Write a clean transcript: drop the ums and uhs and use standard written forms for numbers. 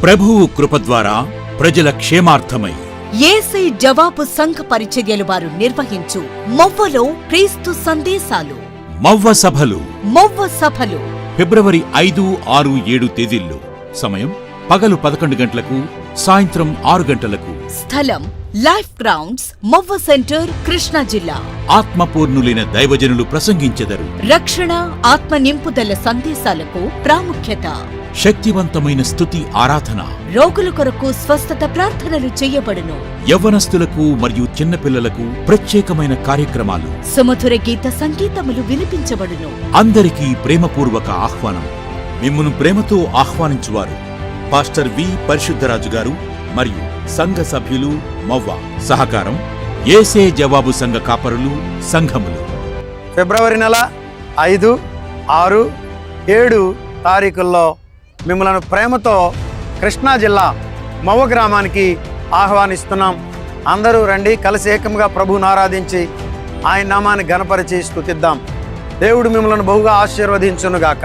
ప్రభువు కృప ద్వారా ప్రజల క్షేమార్థమై యేసే జవాబు సంఘ పరిచర్యలు వారు నిర్వహించు మొవ్వలో క్రీస్తు సందేశాలు. మవ్వ సభలు ఫిబ్రవరి 5, 6, 7 తేదీల్లో. సమయం పగలు 11 గంటలకు, సాయంత్రం 6 గంటలకు. స్థలం life grounds, Movva centre, Krishna జిల్లా. ఆత్మపూర్ణులైన దైవజనులు ప్రసంగించెదరు. రక్షణ, ఆత్మ నింపుదల సందేశాలకు ప్రాముఖ్యత. శక్తివంతమైన స్తుతి ఆరాధన. రోగుల కొరకు స్వస్థత ప్రార్థనలు చేయబడును. యవ్వనస్తులకు మరియు చిన్నపిల్లలకు ప్రత్యేకమైన కార్యక్రమాలు. సుమధుర గీత సంగీతములు వినిపించబడును. అందరికీ ప్రేమపూర్వక ఆహ్వానం. మిమ్మును ప్రేమతో ఆహ్వానించువారు పాస్టర్ వి. పరిశుద్ధరాజు గారు మరియు సంఘ సభ్యులు, మవ్వ. సహకారం యేసే జవాబు సంఘ కాపరులు, సంఘములు. ఫిబ్రవరి నెల 5, 6, 7 తారీఖుల్లో మిమ్మల్ని ప్రేమతో కృష్ణా జిల్లా మవ్వ గ్రామానికి ఆహ్వానిస్తున్నాం. అందరూ రండి, కలిసి ఏకంగా ప్రభువును ఆరాధించి ఆయన నామాన్ని ఘనపరిచి స్తుతిద్దాం. దేవుడు మిమ్మల్ని బహుగా ఆశీర్వదించునుగాక.